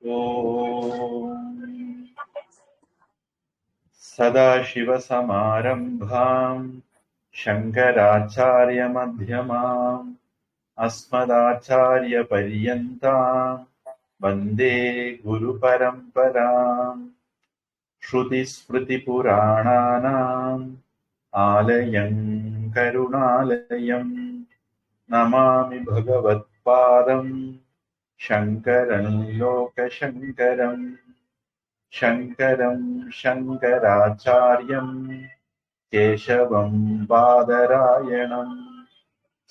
ஓம் சதாசிவசமாரம்பாம் சங்கராச்சார்யமத்யமாம் அஸ்மதாச்சார்யபர்யந்தாம் வந்தே குருபரம்பராம். ஸ்ருதிஸ்மிருதிபுராணானாம் ஆலயம் கருணாலயம் நமாமி பகவத்பாதம் சங்கரன் லோகசங்கரம். शङ्करं शङ्कराचार्यं केशवं बादरायणं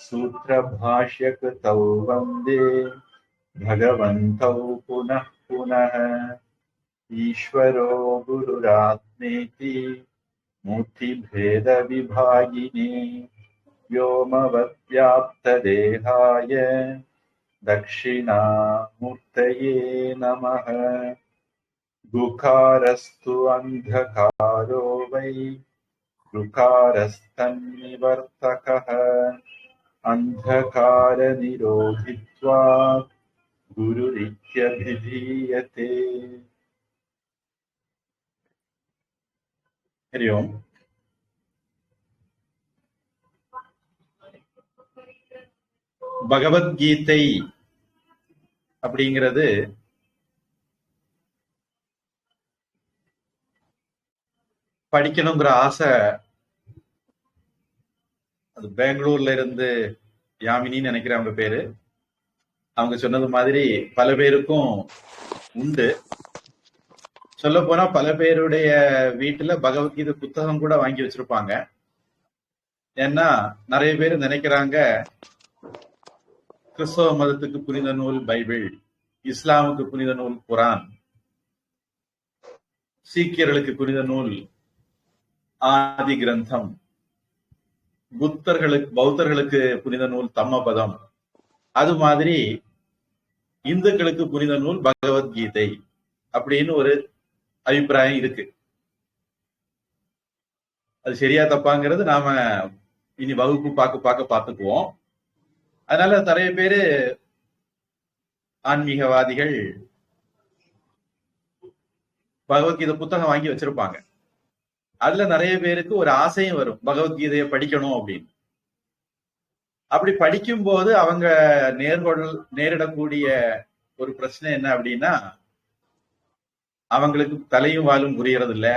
सूत्रभाष्यकृतौ वन्दे भगवन्तौ पुनः पुनः. ईश्वरो गुरुरात्मेति मूर्तिभेदविभागिने व्योमवद्व्याप्तदेहाय दक्षिणामूर्तये नमः. गुकारस्तु अन्धकारो वै गुकारस्तन्निवर्तकः अन्धकारनिरोधित्वात् गुरुरित्यभिधीयते. हरि ओम्. பகவத்கீதை அப்படிங்கிறது படிக்கணுங்கிற ஆசை. அது பெங்களூர்ல இருந்து யாமினின்னு நினைக்கிறேன் அவங்க பேரு. அவங்க சொன்னது மாதிரி பல பேருக்கும் உண்டு. சொல்ல போனா பல பேருடைய வீட்டுல பகவத்கீதை புத்தகம் கூட வாங்கி வச்சிருப்பாங்க. ஏன்னா நிறைய பேர் நினைக்கிறாங்க கிறிஸ்தவ மதத்துக்கு புனித நூல் பைபிள், இஸ்லாமுக்கு புனித நூல் குரான், சீக்கியர்களுக்கு புனித நூல் ஆதி கிரந்தம், பௌத்தர்களுக்கு புனித நூல் தம்மபதம், அது மாதிரி இந்துக்களுக்கு புனித நூல் பகவத்கீதை அப்படின்னு ஒரு அபிப்பிராயம் இருக்கு. அது சரியா தப்பாங்கிறது நாம இனி வகுப்பு பார்த்துக்குவோம். அதனால நிறைய பேரு ஆன்மீகவாதிகள் பகவத்கீதை புத்தகம் வாங்கி வச்சிருப்பாங்க. அதுல நிறைய பேருக்கு ஒரு ஆசையும் வரும் பகவத்கீதையை படிக்கணும் அப்படின்னு. அப்படி படிக்கும் போது அவங்க நேரிடக்கூடிய ஒரு பிரச்சனை என்ன அப்படின்னா, அவங்களுக்கு தலையும் வாலும் புரியறது இல்ல.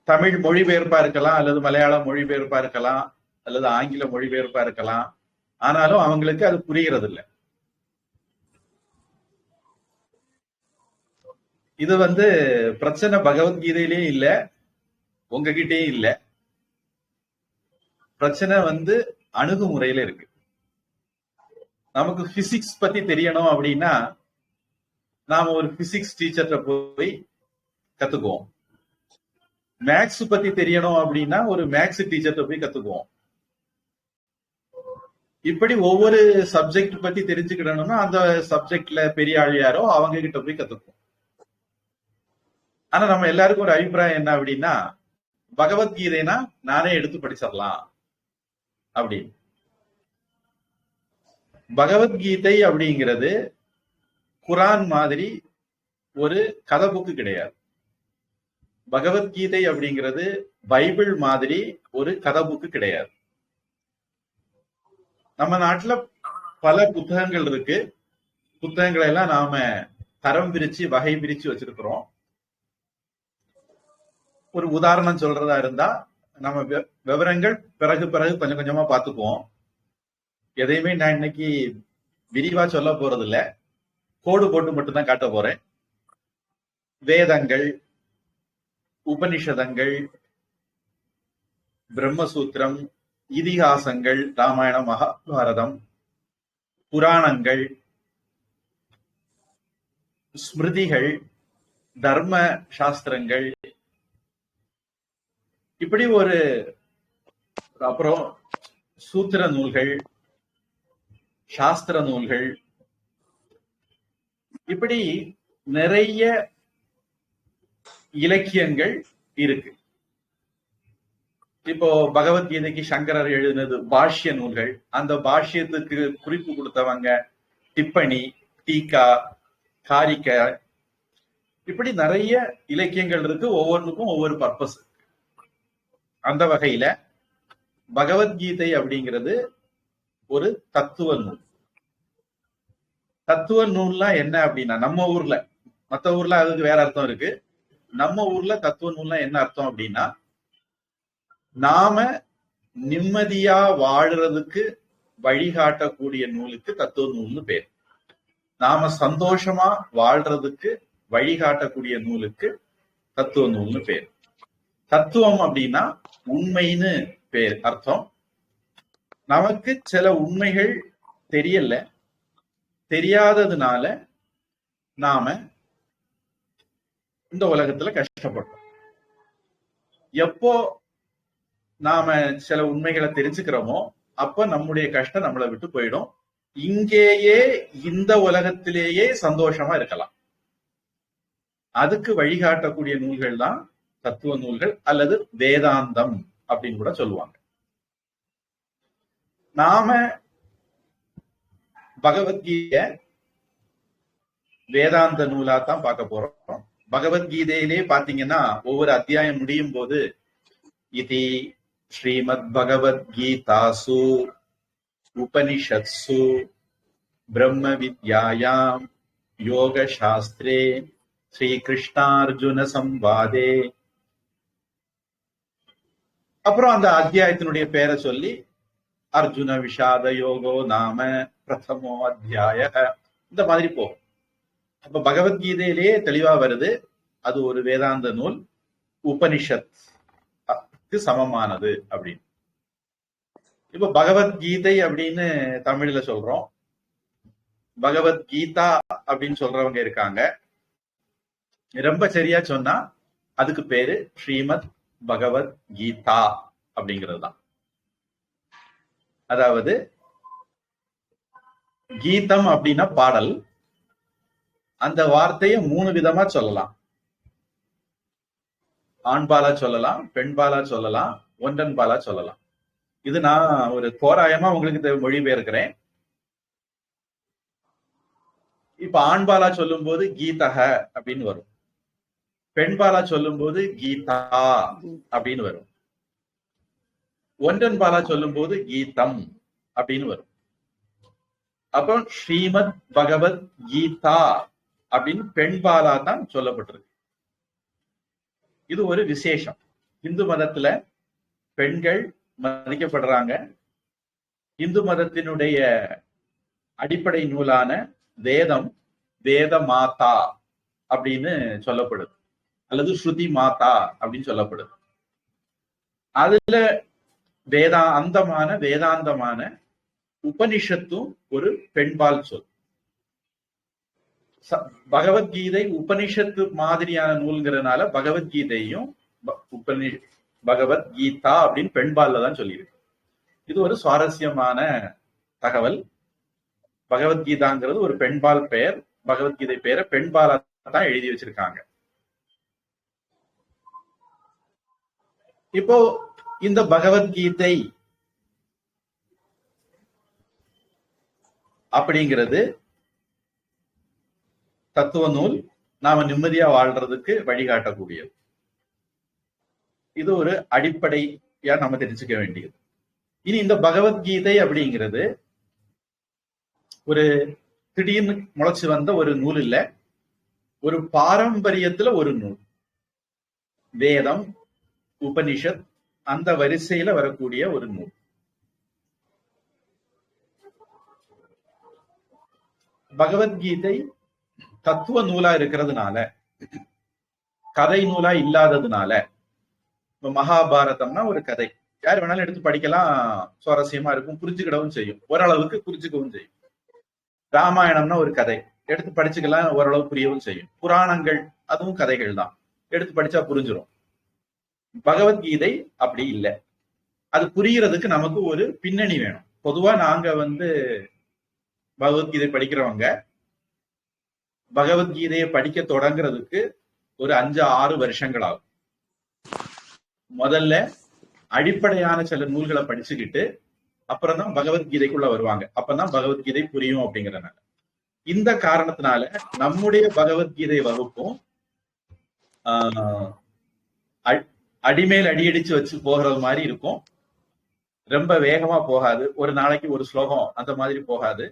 தமிழ் மொழிபெயர்ப்பா இருக்கலாம், அல்லது மலையாளம் மொழிபெயர்ப்பா இருக்கலாம், அல்லது ஆங்கில மொழிபெயர்ப்பா இருக்கலாம். ஆனாலும் அவங்களுக்கு அது புரிகிறது இல்லை. இது பிரச்சனை பகவத்கீதையிலேயும் இல்ல, உங்ககிட்டயும் இல்ல. பிரச்சனை அணுகுமுறையில இருக்கு. நமக்கு பிசிக்ஸ் பத்தி தெரியணும் அப்படின்னா நாம ஒரு பிசிக்ஸ் டீச்சர்கிட்ட போய் கத்துக்குவோம். மேக்ஸ் பத்தி தெரியணும் அப்படின்னா ஒரு மேக்ஸ் டீச்சர்கிட்ட போய் கத்துக்குவோம். இப்படி ஒவ்வொரு சப்ஜெக்ட் பத்தி தெரிஞ்சுக்கிடணும்னா அந்த சப்ஜெக்ட்ல பெரிய ஆள் யாரோ அவங்க கிட்ட போய் கத்துக்குவோம். ஆனா நம்ம எல்லாருக்கும் ஒரு அபிப்பிராயம் என்ன அப்படின்னா, பகவத்கீதைனா நானே எடுத்து படிச்சிடலாம் அப்படின்னு. பகவத்கீதை அப்படிங்கிறது குரான் மாதிரி ஒரு கதை புக்கு கிடையாது. பகவத்கீதை அப்படிங்கிறது பைபிள் மாதிரி ஒரு கதை புக்கு கிடையாது. நம்ம நாட்டுல பல புத்தகங்கள் இருக்கு. புத்தகங்களை எல்லாம் நாம தரம் பிரிச்சு வகை பிரிச்சு வச்சிருக்கிறோம். ஒரு உதாரணம் சொல்றதா இருந்தா நம்ம விவரங்கள் பிறகு கொஞ்சம் கொஞ்சமா பார்த்துக்குவோம். எதையுமே நான் இன்னைக்கு விரிவா சொல்ல போறது இல்ல, கோடு போட்டு மட்டும்தான் காட்ட போறேன். வேதங்கள், உபனிஷதங்கள், பிரம்மசூத்திரம், இதிகாசங்கள், ராமாயணம், மகாபாரதம், புராணங்கள், ஸ்மிருதிகள், தர்ம சாஸ்திரங்கள், இப்படி அப்புறம் சூத்திர நூல்கள், சாஸ்திர நூல்கள், இப்படி நிறைய இலக்கியங்கள் இருக்கு. இப்போ பகவத்கீதைக்கு சங்கரர் எழுதினது பாஷ்ய நூல்கள். அந்த பாஷ்யத்துக்கு குறிப்பு கொடுத்தவங்க டிப்பணி, டீகா, காரிக்கை, இப்படி நிறைய இலக்கியங்கள் இருக்கு. ஒவ்வொன்றுக்கும் ஒவ்வொரு பர்பஸ். அந்த வகையில பகவத்கீதை அப்படிங்கிறது ஒரு தத்துவ நூல். தத்துவ நூல்னா என்ன அப்படின்னா, நம்ம ஊர்ல, மற்ற ஊர்ல அதுக்கு வேற அர்த்தம் இருக்கு. நம்ம ஊர்ல தத்துவ நூல்னா என்ன அர்த்தம் அப்படின்னா, நாம நிம்மதியா வாழுறதுக்கு வழிகாட்டக்கூடிய நூலுக்கு தத்துவ நூல்னு பேர். நாம சந்தோஷமா வாழ்றதுக்கு வழிகாட்டக்கூடிய நூலுக்கு தத்துவ நூல்னு பேர். தத்துவம் அப்படின்னா உண்மைன்னு பேர் அர்த்தம். நமக்கு சில உண்மைகள் தெரியல, தெரியாததுனால நாம இந்த உலகத்துல கஷ்டப்படுறோம். எப்போ நாம சில உண்மைகளை தெரிஞ்சுக்கிறோமோ அப்ப நம்முடைய கஷ்டம் நம்மளை விட்டு போயிடும். இங்கேயே இந்த உலகத்திலேயே சந்தோஷமா இருக்கலாம். அதுக்கு வழிகாட்டக்கூடிய நூல்கள் தான் தத்துவ நூல்கள் அல்லது வேதாந்தம் அப்படின்னு கூட சொல்லுவாங்க. நாம பகவத்கீதை வேதாந்த நூலா தான் பார்க்க போறோம். பகவத்கீதையிலே பாத்தீங்கன்னா ஒவ்வொரு அத்தியாயம் முடியும் போது இதி ஸ்ரீமத் பகவத்கீதாசு உபனிஷத்சு பிரம்ம வித்யாயாம் யோக சாஸ்திரே ஸ்ரீ கிருஷ்ணார்ஜுன சம்வாதே, அப்புறம் அந்த அத்தியாயத்தினுடைய பேரை சொல்லி அர்ஜுன விஷாத யோகோ நாம பிரதமோ அத்தியாய, இந்த மாதிரி போகும். அப்ப பகவத்கீதையிலேயே தெளிவா வருது, அது ஒரு வேதாந்த நூல், உபனிஷத்துக்கு சமமானது அப்படின்னு. இப்ப பகவத்கீதை அப்படின்னு தமிழ்ல சொல்றோம், பகவத்கீதா அப்படின்னு சொல்றவங்க இருக்காங்க. ரொம்ப சரியா சொன்னா அதுக்கு பேரு ஸ்ரீமத் பகவத்கீதா அப்படிங்கிறது தான். அதாவது கீதம் அப்படின்னா பாடல். அந்த வார்த்தையை 3 விதமா சொல்லலாம். ஆண்பாலா சொல்லலாம், பெண்பாலா சொல்லலாம், ஒன்றன்பாலா சொல்லலாம். இது நான் ஒரு தோராயமா உங்களுக்கு மொழிபெயர்க்கிறேன். இப்ப ஆண்பாலா சொல்லும் போது கீதக அப்படின்னு வரும், பெண்பாலா சொல்லும் போது கீதா அப்படின்னு வரும், ஒன்றன்பாலா சொல்லும் போது கீதம் அப்படின்னு வரும். அப்போ ஸ்ரீமத் பகவத் கீதா அப்படின்னு பெண்பாலா தான் சொல்லப்பட்டிருக்கு. இது ஒரு விசேஷம். இந்து மதத்துல பெண்கள் மதிக்கப்படுறாங்க. இந்து மதத்தினுடைய அடிப்படை நூலான வேதம் வேத மாதா அப்படின்னு சொல்லப்படுது, அல்லது ஸ்ருதி மாதா அப்படின்னு சொல்லப்படுது. அதுல வேதாந்தமான உபனிஷத்தும் ஒரு பெண்பால் சொல். பகவத்கீதை உபனிஷத்து மாதிரியான நூல்ங்கிறதுனால பகவத்கீதையும் பகவத்கீதா அப்படின்னு பெண்பால்ல தான் சொல்லியிருக்கு. இது ஒரு சுவாரஸ்யமான தகவல். பகவத்கீதாங்கிறது ஒரு பெண்பால் பெயர். பகவத்கீதை பெயரை பெண்பாலா தான் எழுதி வச்சிருக்காங்க. இப்போ இந்த பகவத்கீதை அப்படிங்கிறது தத்துவ நூல், நாம நிம்மதியா வாழ்றதுக்கு வழிகாட்டக்கூடியது. இது ஒரு அடிப்படையா நம்ம தெரிஞ்சுக்க வேண்டியது. இனி இந்த பகவத்கீதை அப்படிங்கிறது ஒரு திடீர்னு முளைச்சு வந்த ஒரு நூல் இல்ல, ஒரு பாரம்பரியத்துல ஒரு நூல். வேதம், உபனிஷத் அந்த வரிசையில வரக்கூடிய ஒரு நூல். பகவத்கீதை தத்துவ நூலா இருக்கிறதுனால, கதை நூலா இல்லாததுனால, மகாபாரதம்னா ஒரு கதை, யார் வேணாலும் எடுத்து படிக்கலாம், சுவாரஸ்யமா இருக்கும், புரிஞ்சுக்கிடவும் செய்யும், ஓரளவுக்கு புரிஞ்சுக்கவும் செய்யும். ராமாயணம்னா ஒரு கதை, எடுத்து படிச்சுக்கலாம், ஓரளவு புரியவும் செய்யும். புராணங்கள் அதுவும் கதைகள் தான், எடுத்து படிச்சா புரிஞ்சிடும். பகவத்கீதை அப்படி இல்லை. அது புரியறதுக்கு நமக்கு ஒரு பின்னணி வேணும். பொதுவா நாங்க பகவத்கீதை படிக்கிறவங்க பகவத்கீதையை படிக்க தொடங்குறதுக்கு ஒரு 5-6 வருஷங்கள் ஆகும். முதல்ல அடிப்படையான சில நூல்களை படிச்சுக்கிட்டு அப்புறம் தான் பகவத்கீதைக்குள்ள வருவாங்க. அப்பதான் பகவத்கீதை புரியும் அப்படிங்கிறனால. இந்த காரணத்தினால நம்முடைய பகவத்கீதை வகுப்பும் அடிமேல் அடியடிச்சு வச்சு போகிறது மாதிரி இருக்கும். ரொம்ப வேகமா போகாது. ஒரு நாளைக்கு ஒரு ஸ்லோகம் அந்த மாதிரி போகாது.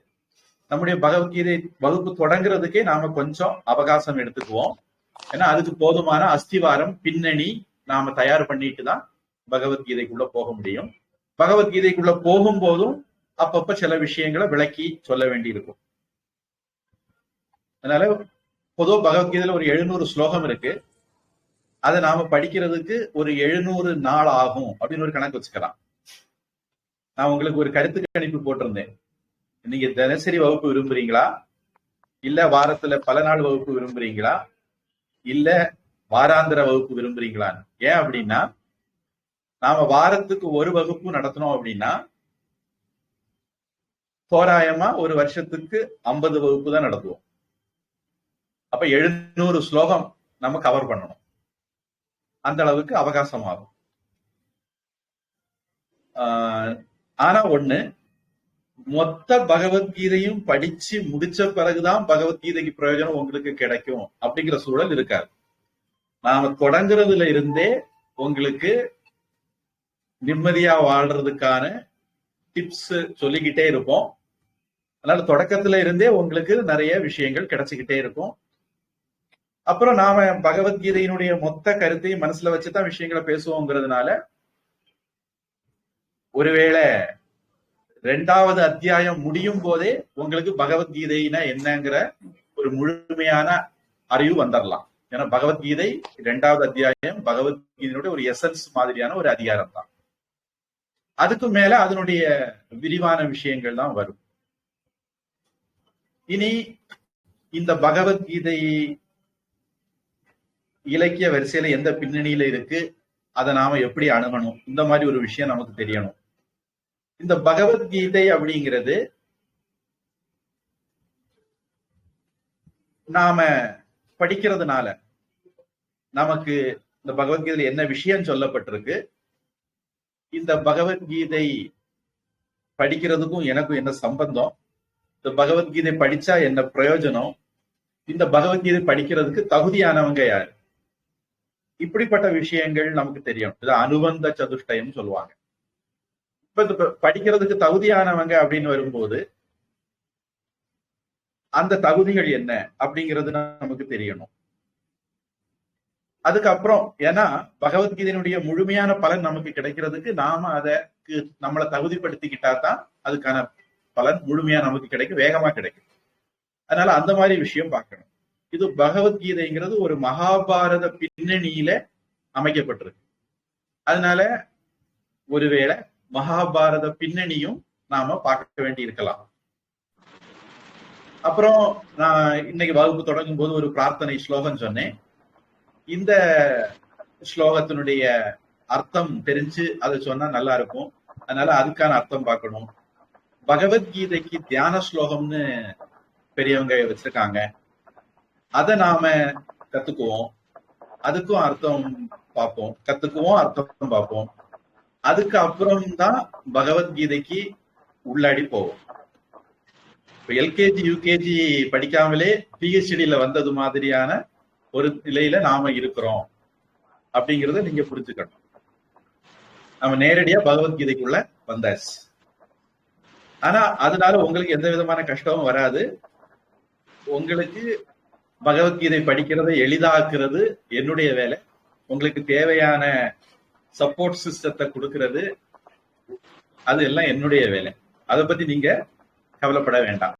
நம்முடைய பகவத்கீதை வகுப்பு தொடங்குறதுக்கே நாம கொஞ்சம் அவகாசம் எடுத்துக்குவோம். ஏன்னா அதுக்கு போதுமான அஸ்திவாரம் பின்னணி நாம தயார் பண்ணிட்டு தான் பகவத்கீதைக்குள்ள போக முடியும். பகவத்கீதைக்குள்ள போகும்போதும் அப்பப்ப சில விஷயங்களை விளக்கி சொல்ல வேண்டி இருக்கும். அதனால பொதுவா பகவத்கீதையில ஒரு 700 ஸ்லோகம் இருக்கு. அதை நாம படிக்கிறதுக்கு ஒரு 700 நாள் ஆகும் அப்படின்னு ஒரு கணக்கு வச்சுக்கலாம். நான் உங்களுக்கு ஒரு கருத்து கணிப்பு போட்டிருந்தேன். நீங்க தினசரி வகுப்பு விரும்புறீங்களா, இல்ல வாரத்துல பல நாள் வகுப்பு விரும்புறீங்களா, இல்ல வாராந்திர வகுப்பு விரும்புறீங்களான்னு. ஏன் அப்படின்னா, நாம வாரத்துக்கு ஒரு வகுப்பு நடத்தணும் அப்படின்னா தோராயமா ஒரு வருஷத்துக்கு 50 வகுப்பு தான் நடத்துவோம். அப்ப 700 ஸ்லோகம் நம்ம கவர் பண்ணணும். அந்த அளவுக்கு அவகாசம் ஆகும். ஆனா ஒண்ணு, மொத்த பகவத்கீதையும் படிச்சு முடிச்ச பிறகுதான் பகவத்கீதைக்கு பிரயோஜனம் உங்களுக்கு கிடைக்கும் அப்படிங்கிற சூழல் இருக்காது. நாம தொடங்குறதுல இருந்தே உங்களுக்கு நிம்மதியா வாழ்றதுக்கான டிப்ஸ் சொல்லிக்கிட்டே இருப்போம். அதனால தொடக்கத்துல இருந்தே உங்களுக்கு நிறைய விஷயங்கள் கிடைச்சுக்கிட்டே இருக்கும். அப்புறம் நாம பகவத்கீதையினுடைய மொத்த கருத்தையும் மனசுல வச்சுதான் விஷயங்களை பேசுவோங்கிறதுனால ஒருவேளை 2வது அத்தியாயம் முடியும் போதே உங்களுக்கு பகவத்கீதைனா என்னங்கிற ஒரு முழுமையான அறிவு வந்துடலாம். ஏன்னா பகவத்கீதை 2வது அத்தியாயம் பகவத்கீதையினுடைய ஒரு எசன்ஸ் மாதிரியான ஒரு அதிகாரம் தான். அதுக்கு மேல அதனுடைய விரிவான விஷயங்கள் தான் வரும். இனி இந்த பகவத்கீதை இலக்கிய வரிசையில எந்த பின்னணியில இருக்கு, அதை நாம எப்படி அணுகணும், இந்த மாதிரி ஒரு விஷயம் நமக்கு தெரியணும். இந்த பகவத்கீதை அப்படிங்கிறது நாம படிக்கிறதுனால நமக்கு இந்த பகவத்கீதையில என்ன விஷயம் சொல்லப்பட்டிருக்கு, இந்த பகவத்கீதை படிக்கிறதுக்கும் எனக்கும் என்ன சம்பந்தம், இந்த பகவத்கீதை படிச்சா என்ன பிரயோஜனம், இந்த பகவத்கீதை படிக்கிறதுக்கு தகுதியானவங்க யாரு, இப்படிப்பட்ட விஷயங்கள் நமக்கு தெரியும். இது அனுபந்த சதுஷ்டயம் சொல்லுவாங்க. இப்ப படிக்கிறதுக்கு தகுதியானவங்க அப்படின்னு வரும்போது அந்த தகுதிகள் என்ன அப்படிங்கிறது நமக்கு தெரியணும். அதுக்கப்புறம் ஏன்னா பகவத்கீதையினுடைய முழுமையான பலன் நமக்கு கிடைக்கிறதுக்கு நாம அதற்கு நம்மளை தகுதிப்படுத்திக்கிட்டா தான் அதுக்கான பலன் முழுமையா நமக்கு கிடைக்கும், வேகமா கிடைக்கும். அதனால அந்த மாதிரி விஷயம் பார்க்கணும். இது பகவத்கீதைங்கிறது ஒரு மகாபாரத பின்னணியில அமைக்கப்பட்டிருக்கு. அதனால ஒருவேளை மகாபாரத பின்னணியும் நாம பார்க்க வேண்டி இருக்கலாம். அப்புறம் நான் இன்னைக்கு வகுப்பு தொடங்கும் போது ஒரு பிரார்த்தனை ஸ்லோகம் சொன்னேன். இந்த ஸ்லோகத்தினுடைய அர்த்தம் தெரிஞ்சு அதை சொன்னா நல்லா இருக்கும். அதனால அதுக்கான அர்த்தம் பார்க்கணும். பகவத்கீதைக்கு தியான ஸ்லோகம்னு பெரியவங்க வச்சிருக்காங்க. அதை நாம கத்துக்குவோம், அதுக்கும் அர்த்தம் பார்ப்போம், கத்துக்குவோம், அர்த்தம் பார்ப்போம். அதுக்கு அப்புறம் தான் பகவத்கீதைக்கு உள்ளாடி போவோம். இப்ப எல்கேஜி யூகேஜி படிக்காமலே பிஹெச்டியில வந்தது மாதிரியான ஒரு நிலையில நாம இருக்கிறோம் அப்படிங்கறத நீங்க புரிஞ்சுக்கணும். நம்ம நேரடியா பகவத்கீதைக்குள்ள வந்தாச்சு. ஆனா அதனால உங்களுக்கு எந்த விதமான கஷ்டமும் வராது. உங்களுக்கு பகவத்கீதை படிக்கிறதை எளிதாக்குறது என்னுடைய வேலை. உங்களுக்கு தேவையான சப்போர்ட் சிஸ்டத்தை கொடுக்கிறது அது எல்லாம் என்னுடைய வேலை. அதை பத்தி நீங்க கவலைப்பட வேண்டாம்.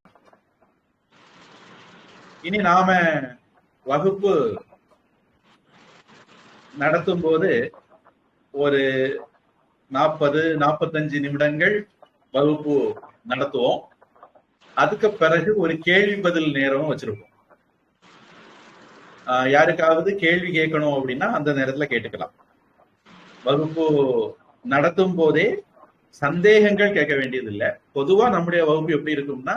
இனி நாம வகுப்பு நடத்தும் போது ஒரு 40-45 நிமிடங்கள் வகுப்பு நடத்துவோம். அதுக்கு பிறகு ஒரு கேள்வி பதில் நேரம் வச்சிருப்போம். யாருக்காவது கேள்வி கேட்கணும் அப்படின்னா அந்த நேரத்துல கேட்டுக்கலாம். வகுப்பு நடத்தும் போதே சந்தேகங்கள் கேட்க வேண்டியது இல்லை. பொதுவா நம்முடைய வகுப்பு எப்படி இருக்கும்னா,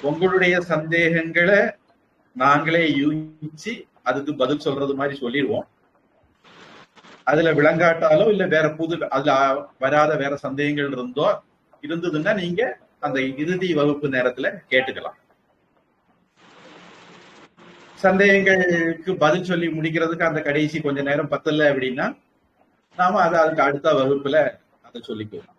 உங்களுடைய சந்தேகங்களை நாங்களே யூகிச்சு அதுக்கு பதில் சொல்றது மாதிரி சொல்லிடுவோம். அதுல விளங்காட்டாலோ இல்ல வேற அதுல வராத வேற சந்தேகங்கள் இருந்ததுன்னா நீங்க அந்த இறுதி வகுப்பு நேரத்துல கேட்டுக்கலாம். சந்தேகங்களுக்கு பதில் சொல்லி முடிக்கிறதுக்கு அந்த கடைசி கொஞ்ச நேரம் பத்தல அப்படின்னா நாம அதுக்கு அடுத்த வகுப்புல அதை சொல்லிக்குவோம்.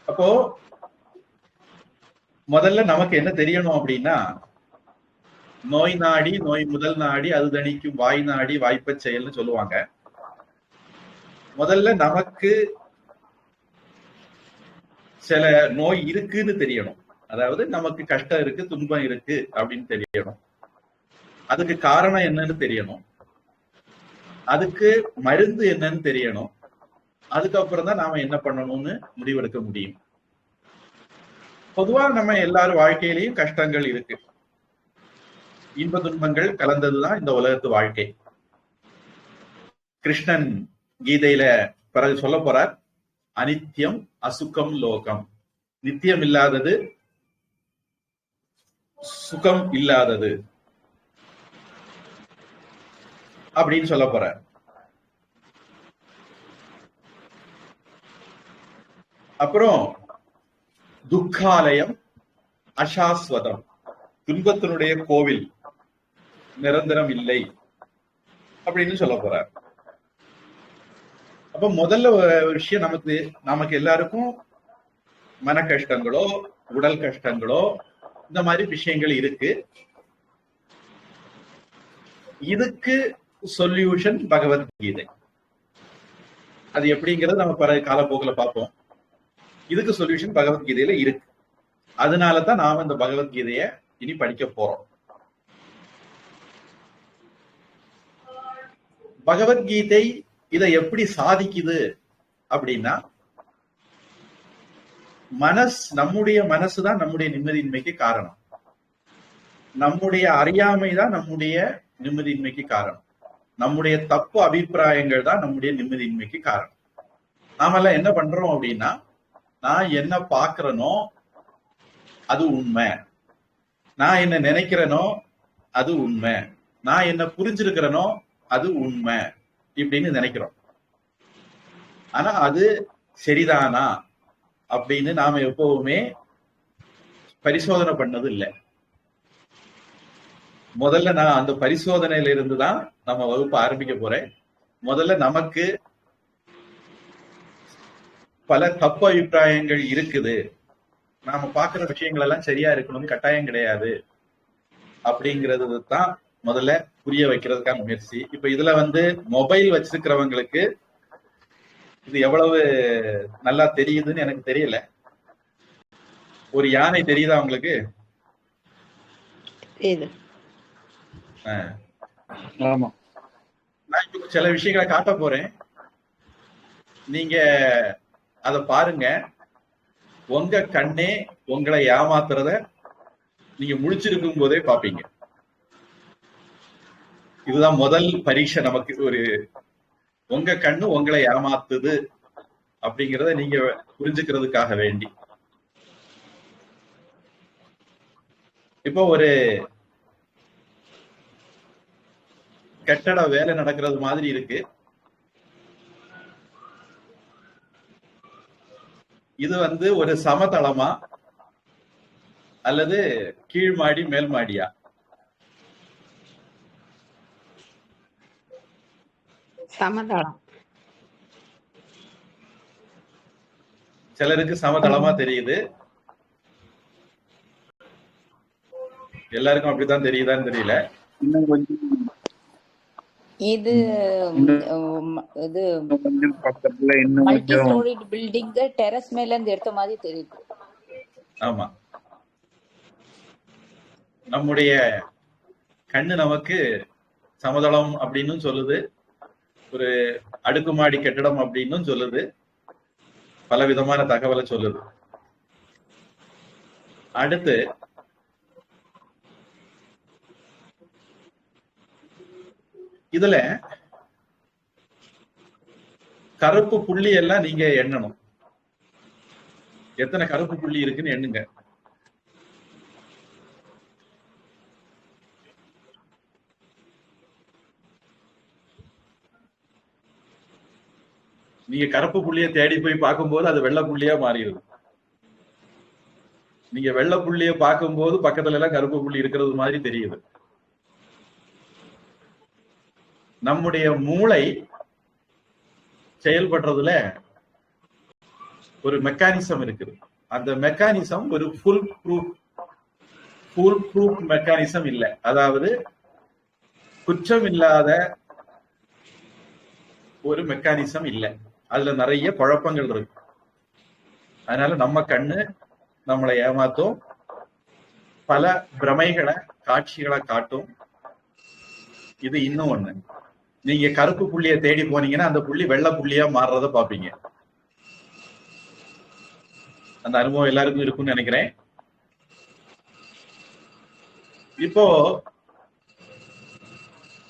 அப்போ முதல்ல நமக்கு என்ன தெரியணும் அப்படின்னா, நோய் நாடி நோய் முதல் நாடி அது தணிக்கும் வாய் நாடி வாய்ப்ப செயல்னு சொல்லுவாங்க. முதல்ல நமக்கு சில நோய் இருக்குன்னு தெரியணும். அதாவது நமக்கு கஷ்டம் இருக்கு, துன்பம் இருக்கு அப்படின்னு தெரியணும். அதுக்கு காரணம் என்னன்னு தெரியணும். அதுக்கு மருந்து என்னன்னு தெரியணும். அதுக்கப்புறம் தான் நாம என்ன பண்ணணும்னு முடிவெடுக்க முடியும். பொதுவா நம்ம எல்லாரும் வாழ்க்கையிலையும் கஷ்டங்கள் இருக்கு. இன்ப துன்பங்கள் கலந்ததுதான் இந்த உலகத்து வாழ்க்கை. கிருஷ்ணன் கீதையில பிறகு சொல்ல போறார், அனித்யம் அசுகம் லோகம். நித்தியம் இல்லாதது, சுகம் இல்லாதது அப்படின்னு சொல்ல போறார். அப்புறம் துக்காலயம் அசாஸ்வதம், துன்பத்தினுடைய கோவில் நிரந்தரம் இல்லை அப்படின்னு சொல்ல போறார். அப்ப முதல்ல ஒரு விஷயம், நமக்கு எல்லாருக்கும் மன கஷ்டங்களோ உடல் கஷ்டங்களோ இந்த மாதிரி விஷயங்கள் இருக்கு. இதுக்கு சொல்யூஷன் பகவத்கீதை. அது எப்படிங்கிறது நம்ம பல காலப்போக்கில் பார்ப்போம். இதுக்கு சொல்யூஷன் பகவத்கீதையில இருக்கு. அதனாலதான் நாம இந்த பகவத்கீதைய இனி படிக்க போறோம். பகவத்கீதை இதை எப்படி சாதிக்குது அப்படின்னா, நம்முடைய மனசுதான் நம்முடைய நிம்மதியின்மைக்கு காரணம். நம்முடைய அறியாமை தான் நம்முடைய நிம்மதியின்மைக்கு காரணம். நம்முடைய தப்பு அபிப்பிராயங்கள் தான் நம்முடைய நிம்மதியின்மைக்கு காரணம். நாமெல்லாம் என்ன பண்றோம் அப்படின்னா, நான் என்ன பாக்குறனோ அது உண்மை, நான் என்ன நினைக்கிறேனோ அது உண்மை, நான் என்ன புரிஞ்சிருக்கிறனோ அது உண்மை இப்படின்னு நினைக்கிறோம். ஆனா அது சரிதானா அப்படின்னு நாம எப்பவுமே பரிசோதனை பண்ணது இல்லை. முதல்ல நான் அந்த பரிசோதனையில இருந்துதான் நம்ம வகுப்பு ஆரம்பிக்க போறேன். முதல்ல நமக்கு பல தப்பு அபிப்பிராயங்கள் இருக்குது, நாம பாக்குற விஷயங்கள் எல்லாம் சரியா இருக்கணும்னு கட்டாயம் கிடையாது அப்படிங்கிறது தான் முதல்ல புரிய வைக்கிறதுக்கான முயற்சி. இப்ப இதுல மொபைல் வச்சிருக்கிறவங்களுக்கு இது எவ்வளவு நல்லா தெரியுதுன்னு எனக்கு தெரியல. ஒரு யானை தெரியுதா உங்களுக்கு? நான் இப்ப சில விஷயங்களை காட்ட போறேன், நீங்க அத பாருங்க. உங்க கண்ணே உங்களை ஏமாத்துறத நீங்க முழிச்சிருக்கும் போதே பாப்பீங்க. இதுதான் முதல் பரீட்சை நமக்கு. உங்க கண்ணு உங்களை ஏமாத்துது அப்படிங்கிறத நீங்க புரிஞ்சுக்கிறதுக்காக வேண்டி. இப்போ ஒரு கட்டட வேலை நடக்கிறது மாதிரி இருக்கு. இது ஒரு சமதளமா அல்லது கீழ் மாடி மேல் மாடியா? சமதளம். சிலருக்கு சமதளமா தெரியுது, எல்லாருக்கும் அப்படித்தான் தெரியுதான்னு தெரியல. இது மல்டி ஸ்டோரிட் பில்டிங் டெரஸ் மேல இருந்து எடுத்த மாதிரி தெரியுது. ஆமா, நம்முடைய கண்ணு நமக்கு சமதளம் அப்படின்னு சொல்லுது, ஒரு அடுக்குமாடி கட்டடம் அப்படின்னு சொல்லுது, பல விதமான தகவலை சொல்லுது. அடுத்து இதுல கருப்பு புள்ளி எல்லாம் நீங்க எண்ணணும். எத்தனை கருப்பு புள்ளி இருக்குன்னு எண்ணுங்க. நீங்க கருப்பு புள்ளிய தேடி போய் பார்க்கும்போது அது வெள்ளை புள்ளியா மாறிடுது. நீங்க வெள்ளை புள்ளிய பார்க்கும்போது பக்கத்துல எல்லாம் கருப்பு புள்ளி இருக்கிறது மாதிரி தெரியுது. நம்முடைய மூளை செயல்படுறதுல ஒரு மெக்கானிசம் இருக்குது. அந்த மெக்கானிசம் ஒரு ஃபுல் ப்ரூஃப் மெக்கானிசம் இல்ல. அதாவது குற்றம் இல்லாத ஒரு மெக்கானிசம் இல்ல. அதுல நிறைய குழப்பங்கள் இருக்கு. அதனால நம்ம கண்ணு நம்மளை ஏமாத்தும், பல பிரமைகளை காட்சிகளை காட்டும். இது இன்னும் ஒண்ணு, நீங்க கருப்பு புள்ளிய தேடி போனீங்கன்னா அந்த புள்ளி வெள்ளை புள்ளியா மாறுறத பாப்பீங்க. அந்த அனுபவம் எல்லாருக்கும் இருக்கும்னு நினைக்கிறேன். இப்போ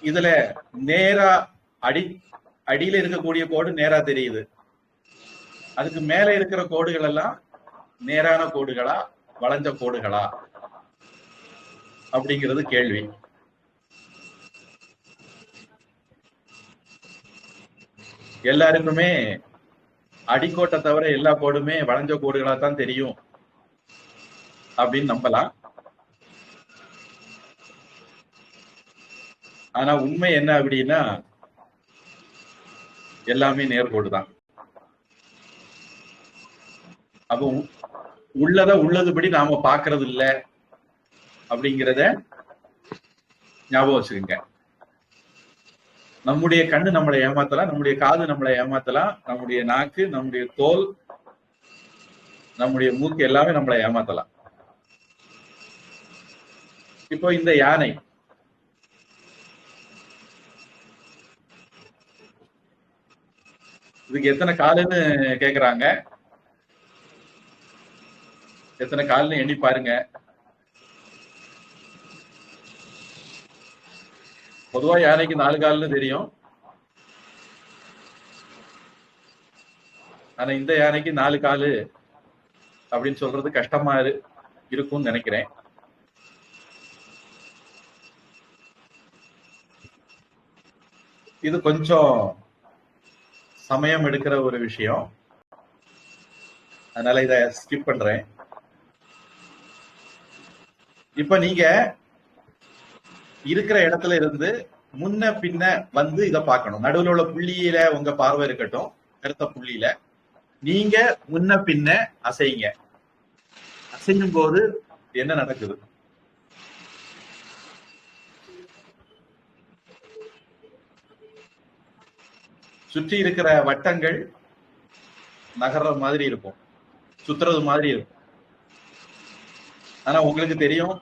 இதுல நேரா அடியில இருக்கக்கூடிய கோடு நேரா தெரியுது. அதுக்கு மேல இருக்கிற கோடுகள் எல்லாம் நேரான கோடுகளா வளைஞ்ச கோடுகளா அப்படிங்கிறது கேள்வி. எல்லாருக்குமே அடிக்கோட்டை தவிர எல்லா கோடுமே வளைஞ்ச கோடுகளா தான் தெரியும் அப்படின்னு நம்பலாம். ஆனா உண்மை என்ன அப்படின்னா எல்லாமே நேர்கோடு தான். அப்போ உள்ளத உள்ளதுபடி நாம பாக்குறது இல்ல அப்படிங்கிறத ஞாபகம் வச்சுக்கோங்க. நம்முடைய கண்ணு நம்மளை ஏமாத்தலாம், நம்முடைய காது நம்மளை ஏமாத்தலாம், நம்முடைய நாக்கு, நம்முடைய தோல், நம்முடைய மூக்கு எல்லாமே நம்மளை ஏமாத்தலாம். இப்போ இந்த யானை இதுக்கு எத்தனை காலுன்னு கேக்குறாங்க. எத்தனை கால்னு எண்ணி பாருங்க. பொதுவா யானைக்கு 4 கால்னு தெரியும். ஆனா இந்த யானைக்கு 4 காலு அப்படின்னு சொல்றது கஷ்டமா இருக்கும்னு நினைக்கிறேன். இது கொஞ்சம் சமயம் எடுக்கிற ஒரு விஷயம். அதனால இத ஸ்கிப் பண்றேன். இப்ப நீங்க இருக்கிற இடத்துல இருந்து முன்ன பின்ன வந்து இத பார்க்கணும். நடுவில் உள்ள புள்ளியில உங்க பார்வை இருக்கட்டும். கருத்த புள்ளியில நீங்க முன்ன பின்ன அசைங்க. அசையும் போது என்ன நடக்குது? சுற்றி இருக்கிற வட்டங்கள் நகர்ற மாதிரி இருக்கும், சுத்துறது மாதிரி இருக்கும். ஆனா உங்களுக்கு தெரியும்,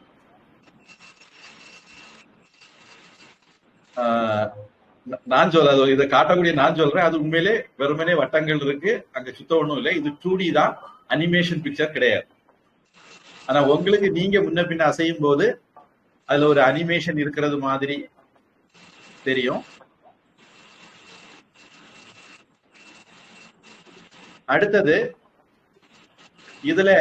நான் சொல்ல இதை காட்டக்கூடிய நான் சொல்றேன், அது உண்மையிலே வெறுமனே வட்டங்கள் இருக்கு, அங்க சுத்த ஒண்ணும் இல்லை. இது 2D தான், அனிமேஷன் பிக்சர் கிடையாது. ஆனா உங்களுக்கு நீங்க முன்ன பின்ன அசையும் போது அதுல ஒரு அனிமேஷன் இருக்கிறது மாதிரி தெரியும். அடுத்தது இதுல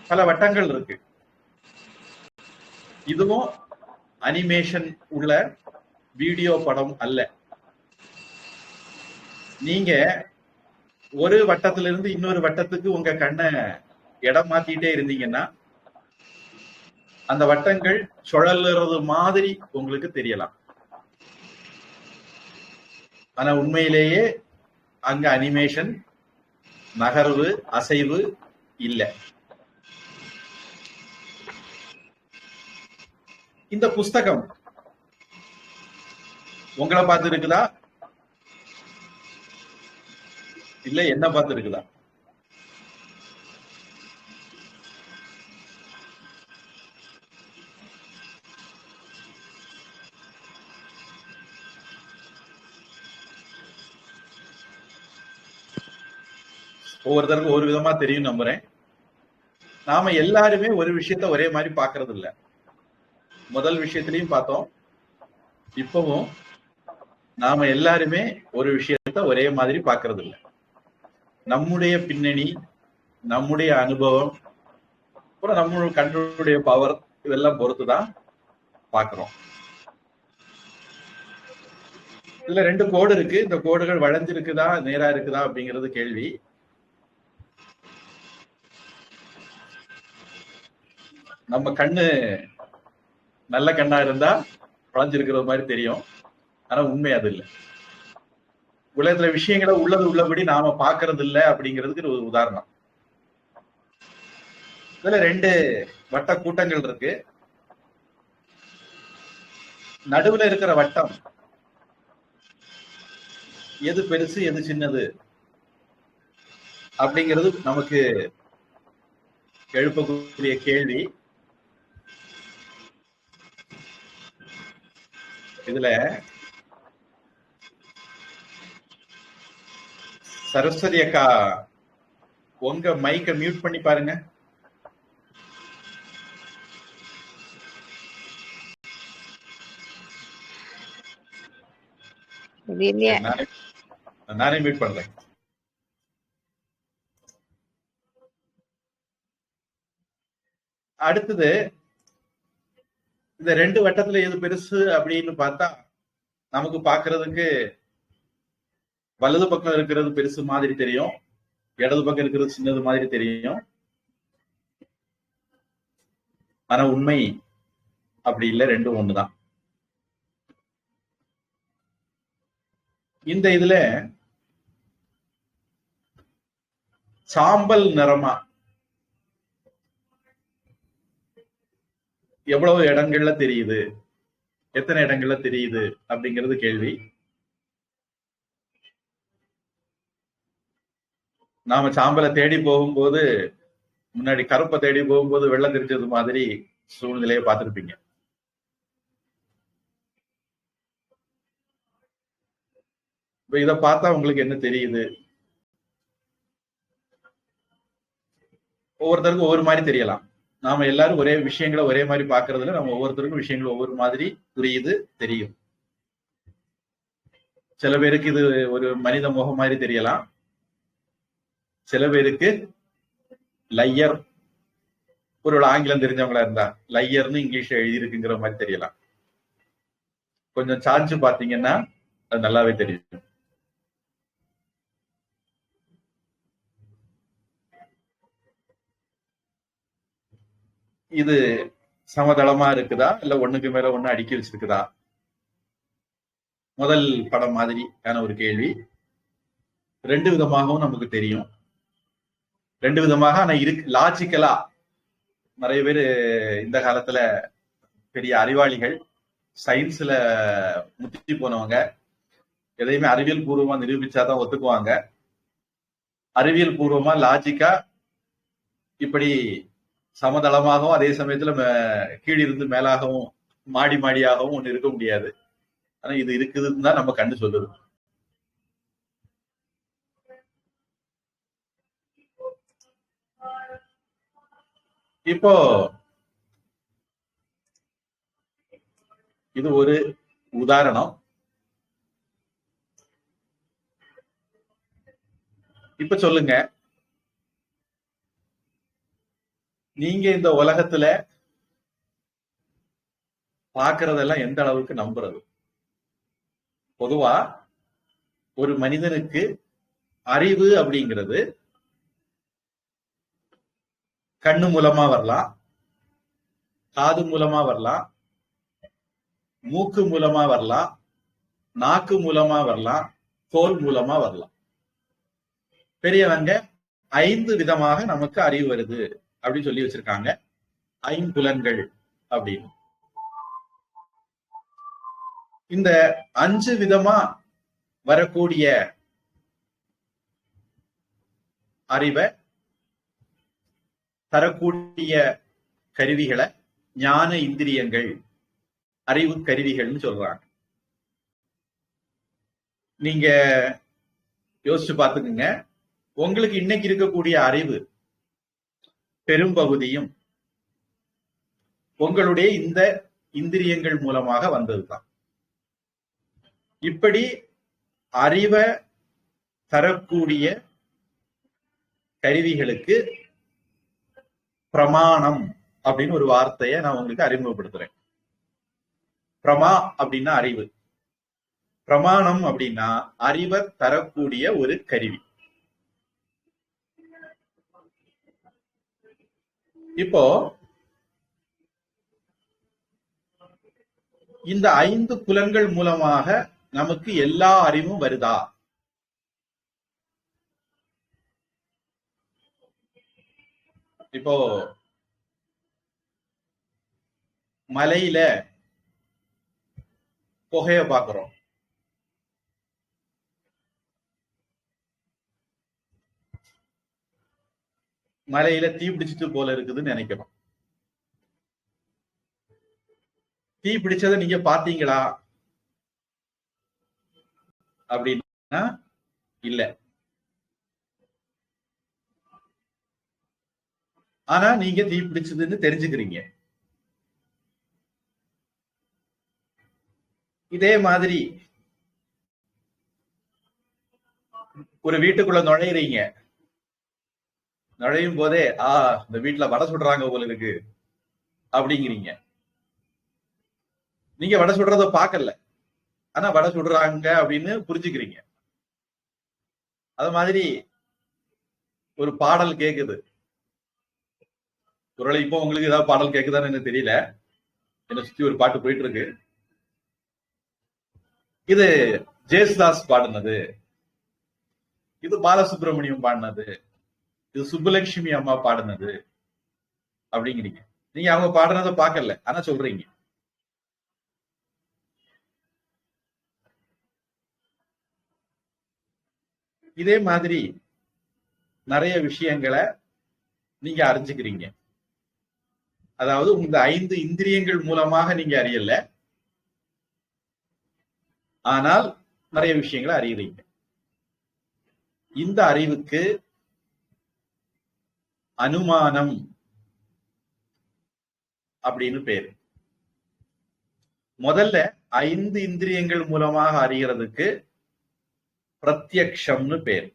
பல வட்டங்கள் இருக்கு. இதுவும் அனிமேஷன் உள்ள வீடியோ படம் அல்ல. நீங்க ஒரு வட்டத்திலிருந்து இன்னொரு வட்டத்துக்கு உங்க கண்ணை இடம் மாத்திட்டே இருந்தீங்கன்னா அந்த வட்டங்கள் சுழல்றது மாதிரி உங்களுக்கு தெரியலாம். ஆனா உண்மையிலேயே அங்க அனிமேஷன், நகர்வு, அசைவு இல்லை. இந்த புஸ்தகம் உங்களை பார்த்து இருக்குதா இல்ல என்ன பார்த்து இருக்குதா? ஒவ்வொருத்தருக்கும் ஒரு விதமா தெரியும் நம்புறேன். நாம எல்லாருமே ஒரு விஷயத்த ஒரே மாதிரி பாக்குறது இல்ல. முதல் விஷயத்திலையும் பார்த்தோம், இப்பவும் நாம எல்லாருமே ஒரு விஷயத்த ஒரே மாதிரி பாக்குறது இல்ல. நம்முடைய பின்னணி, நம்முடைய அனுபவம், அப்புறம் நம்மளுடைய கண்ணுடைய பவர், இதெல்லாம் பொறுத்துதான் பாக்குறோம். இதுல 2 கோடு இருக்கு. இந்த கோடுகள் வளைஞ்சிருக்குதா நேரா இருக்குதா அப்படிங்கிறது கேள்வி. நம்ம கண்ணு நல்ல கண்ணா இருந்தா வளைஞ்சிருக்கிற மாதிரி தெரியும். ஆனா உண்மை அது இல்லை. உலகத்துல விஷயங்களை உள்ளது உள்ளபடி நாம பாக்குறது இல்ல அப்படிங்கிறதுக்கு ஒரு உதாரணம். இதுல 2 வட்ட கூட்டங்கள் இருக்கு. நடுவுல இருக்கிற வட்டம் எது பெருசு எது சின்னது அப்படிங்கிறது நமக்கு எழுப்பக்கூடிய கேள்வி. இதுல சரஸ்வதி அக்கா உங்க மைக்க மியூட் பண்ணி பாருங்க. நானே மியூட் பண்றேன். அடுத்தது இந்த 2 வட்டத்துல எது பெருசு அப்படின்னு பார்த்தா நமக்கு பாக்குறதுக்கு வலது பக்கம் இருக்கிறது பெருசு மாதிரி தெரியும், இடது பக்கம் இருக்கிறது சின்னது மாதிரி தெரியும். ஆனா உண்மை அப்படி இல்லை, 2 ஒண்ணுதான். இந்த இதுல சாம்பல் நிறமா எவ்வளவு இடங்கள்ல தெரியுது, எத்தனை இடங்கள்ல தெரியுது அப்படிங்கிறது கேள்வி. நாம சாம்பலை தேடி போகும்போது முன்னாடி கருப்பை தேடி போகும்போது வெள்ளம் தெரிஞ்சது மாதிரி சூழ்நிலையை பார்த்திருப்பீங்க. இப்ப இதை பார்த்தா உங்களுக்கு என்ன தெரியுது? ஒவ்வொருத்தருக்கும் ஒவ்வொரு மாதிரி தெரியலாம். நாம எல்லாரும் ஒரே விஷயங்களை ஒரே மாதிரி பாக்குறதுல நம்ம ஒவ்வொருத்தருக்கும் விஷயங்கள் ஒவ்வொரு மாதிரி புரியுது, தெரியும். சில பேருக்கு இது ஒரு மனித முகம் மாதிரி தெரியலாம், சில பேருக்கு லையர், ஒரு ஆங்கிலம் தெரிஞ்சவங்களா இருந்தா லையர்னு இங்கிலீஷ்ல எழுதியிருக்குங்கிற மாதிரி தெரியலாம். கொஞ்சம் சார்ஜ் பாத்தீங்கன்னா அது நல்லாவே தெரியும். இது சமதளமா இருக்குதா இல்ல ஒண்ணுக்கு மேல ஒண்ணு அடுக்கி வச்சிருக்குதா? முதல் படம் மாதிரியான ஒரு கேள்வி. 2 விதமாகவும் நமக்கு தெரியும். 2 விதமாக ஆனா இருக்கு. லாஜிக்கலா நிறைய பேர் இந்த காலத்துல பெரிய அறிவாளிகள், சயின்ஸ்ல முத்தி போனவங்க, எதையுமே அறிவியல் பூர்வமா நிரூபிச்சாதான் ஒத்துக்குவாங்க. அறிவியல் பூர்வமா லாஜிக்கா இப்படி சமதளமாகவும் அதே சமயத்துல கீழிருந்து மேலாகவும் மாடி மாடியாகவும் ஒண்ணு இருக்க முடியாது. ஆனா இது இருக்குதுன்னு தான் நம்ம கண்டு சொல்லுது. இப்போ இது ஒரு உதாரணம். இப்ப சொல்லுங்க, நீங்க இந்த உலகத்துல பாக்குறதெல்லாம் எந்த அளவுக்கு நம்புறது? பொதுவா ஒரு மனிதனுக்கு அறிவு அப்படிங்கிறது கண்ணு மூலமா வரலாம், காது மூலமா வரலாம், மூக்கு மூலமா வரலாம், நாக்கு மூலமா வரலாம், தோல் மூலமா வரலாம். பெரியவங்க 5 விதமாக நமக்கு அறிவு வருது அப்படின்னு சொல்லி வச்சிருக்காங்க, 5 புலன்கள் அப்படின்னு. இந்த 5 விதமா வரக்கூடிய அறிவை தரக்கூடிய கருவிகளை ஞான இந்திரியங்கள், அறிவு கருவிகள்னு சொல்றாங்க. நீங்க யோசிச்சு பார்த்துக்குங்க, உங்களுக்கு இன்னைக்கு இருக்கக்கூடிய அறிவு பெரும்பகுதியும் உங்களுடைய இந்த இந்திரியங்கள் மூலமாக வந்ததுதான். இப்படி அறிவை தரக்கூடிய கருவிகளுக்கு பிரமாணம் அப்படின்னு ஒரு வார்த்தையை நான் உங்களுக்கு அறிமுகப்படுத்துறேன். பிரமா அப்படின்னா அறிவு, பிரமாணம் அப்படின்னா அறிவை தரக்கூடிய ஒரு கருவி. இப்போ இந்த 5 புலன்கள் மூலமாக நமக்கு எல்லா அறிவும் வருதா? இப்போ மலையில புகைய பாக்குறோம். மலையில தீ பிடிச்சிட்டு போல இருக்குதுன்னு நினைக்கிறோம். தீ பிடிச்சதை நீங்க பாத்தீங்களா அப்படின்னா இல்ல. ஆனா நீங்க தீ பிடிச்சதுன்னு தெரிஞ்சுக்கிறீங்க. இதே மாதிரி ஒரு வீட்டுக்குள்ள நுழையிறீங்க. நுழையும் போதே இந்த வீட்டுல வடை சுடுறாங்க போல இருக்கு அப்படிங்கிறீங்க. நீங்க வடை சுடுறத பாக்கல, ஆனா வடை சுடுறாங்க அப்படின்னு புரிஞ்சுக்கிறீங்க. அது மாதிரி ஒரு பாடல் கேக்குது. ஒருவேளை இப்போ உங்களுக்கு ஏதாவது பாடல் கேக்குதான்னு எனக்கு தெரியல. என்ன சுத்தி ஒரு பாட்டு போயிட்டு இருக்கு. இது ஜேசுதாஸ் பாடினது, இது பாலசுப்ரமணியம் பாடினது, இது சுப்புலட்சுமி அம்மா பாடினது அப்படிங்கிறீங்க. நீங்க அவங்க பாடுறத பாக்கல, ஆனா சொல்றீங்க. இதே மாதிரி நிறைய விஷயங்களை நீங்க அறிஞ்சுக்கிறீங்க. அதாவது இந்த 5 இந்திரியங்கள் மூலமாக நீங்க அறியல, ஆனால் நிறைய விஷயங்களை அறியறீங்க. இந்த அறிவுக்கு அனுமானம் அப்படின்னு பேரு. முதல்ல 5 இந்திரியங்கள் மூலமாக அறியறதுக்கு பிரத்யக்ஷம்னு பேர்.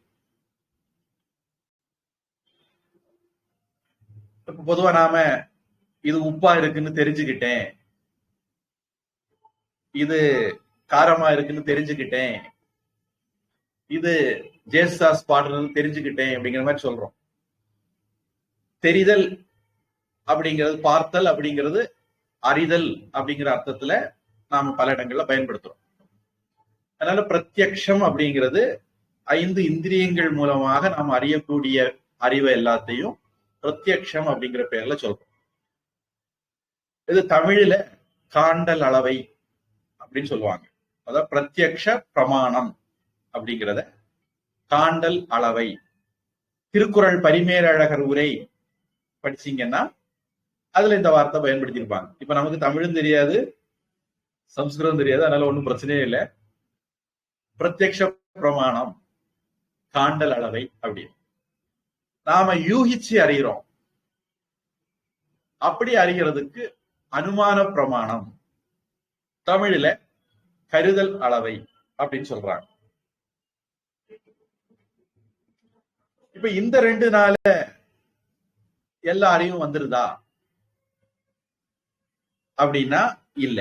பொதுவா நாம இது உப்பா இருக்குன்னு தெரிஞ்சுக்கிட்டேன், இது காரமா இருக்குன்னு தெரிஞ்சுக்கிட்டேன், இது ஜேசுதாஸ் பாடுறது தெரிஞ்சுக்கிட்டேன் அப்படிங்கிற மாதிரி சொல்றோம். தெரிதல் அப்படிங்கிறது, பார்த்தல் அப்படிங்கிறது அறிதல் அப்படிங்கிற அர்த்தத்துல நாம பல இடங்கள்ல பயன்படுத்துறோம். அதனால பிரத்யக்ஷம் அப்படிங்கிறது 5 இந்திரியங்கள் மூலமாக நாம் அறியக்கூடிய அறிவை எல்லாத்தையும் பிரத்யக்ஷம் அப்படிங்கிற பேர்ல சொல்றோம். இது தமிழ்ல காண்டல் அளவை அப்படின்னு சொல்லுவாங்க. அதாவது பிரத்யக்ஷ பிரமாணம் அப்படிங்கிறத காண்டல் அளவை. திருக்குறள் பரிமேலழகர் உரை படிச்சீங்கன்னா அதுல இந்த வார்த்தை பயன்படுத்தியிருப்பாங்க. இப்ப நமக்கு தமிழும் தெரியாது, சம்ஸ்கிருதம் தெரியாது, அதனால ஒன்றும் பிரச்சனையே இல்லை. பிரத்யக்ஷ பிரமாணம், காண்டல் அளவை அப்படின்னு நாம யூகிச்சு அறிகிறோம். அப்படி அறிகிறதுக்கு அனுமான பிரமாணம், தமிழ்ல கருதல் அளவை அப்படின்னு சொல்றாங்க. இப்ப இந்த 2 நாள எல்லா அறிவும் வந்துருதா அப்படின்னா இல்ல.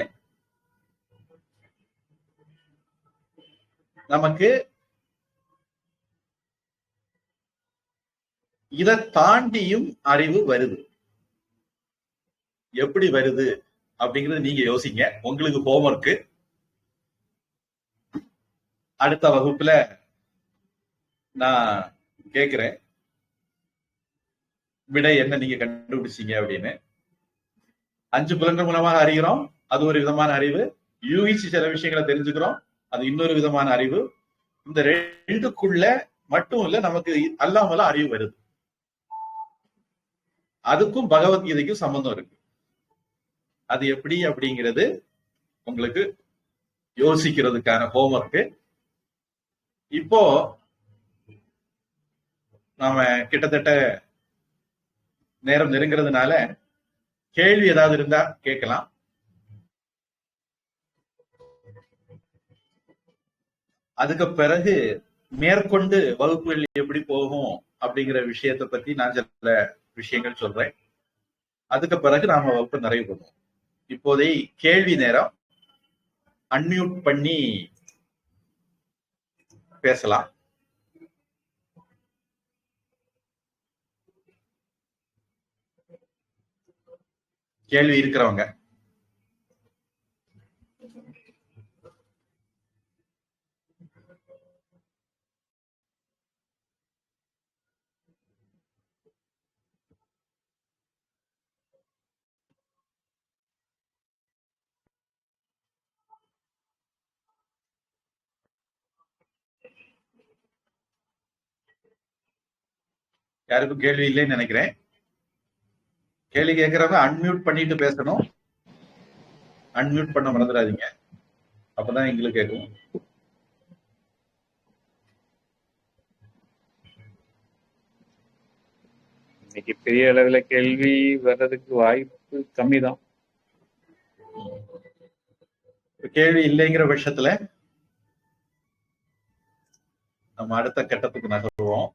நமக்கு இதை தாண்டியும் அறிவு வருது. எப்படி வருது அப்படிங்கிறது நீங்க யோசிங்க. உங்களுக்கு ஹோம்வொர்க் அடுத்த வகுப்புல நான் கேட்கிறேன், விடை என்ன நீங்க கண்டுபிடிச்சீங்க அப்படின்னு. 5 புலன்கள் மூலமாக அறிகிறோம், அது ஒரு விதமான அறிவு. யூகிச்சு சில விஷயங்களை தெரிஞ்சுக்கிறோம், அது இன்னொரு விதமான அறிவு. இந்த 2க்குள்ள மட்டும் இல்ல, நமக்கு அல்லாமல அறிவு வருது. அதுக்கும் பகவத்கீதைக்கும் சம்பந்தம் இருக்கு. அது எப்படி அப்படிங்கிறது உங்களுக்கு யோசிக்கிறதுக்கான ஹோம்வொர்க். இப்போ நாம கிட்டத்தட்ட நேரம் நெருங்கிறதுனால கேள்வி ஏதாவது இருந்தா கேட்கலாம். அதுக்கு பிறகு மேற்கொண்டு வகுப்புகள் எப்படி போகும் அப்படிங்கிற விஷயத்தை பத்தி நான் சில விஷயங்கள் சொல்றேன். அதுக்கு பிறகு நாம வகுப்பு நிறைவு பண்ணுவோம். இப்போதை கேள்வி நேரம். அன்மியூட் பண்ணி பேசலாம். கேள்வி இருக்கிறவங்க. யாருக்கும் கேள்வி இல்லைன்னு நினைக்கிறேன். கேள்வி கேட்கறவங்க அன்மியூட் பண்ணிட்டு பேசணும். அன்மியூட் பண்ண மறந்துடாதீங்க, அப்பதான் எங்களுக்கு கேட்கும். இன்னைக்கு பெரிய அளவுல கேள்வி வர்றதுக்கு வாய்ப்பு கம்மி தான். கேள்வி இல்லைங்கிற பட்சத்துல நம்ம அடுத்த கட்டத்துக்கு நகருவோம்.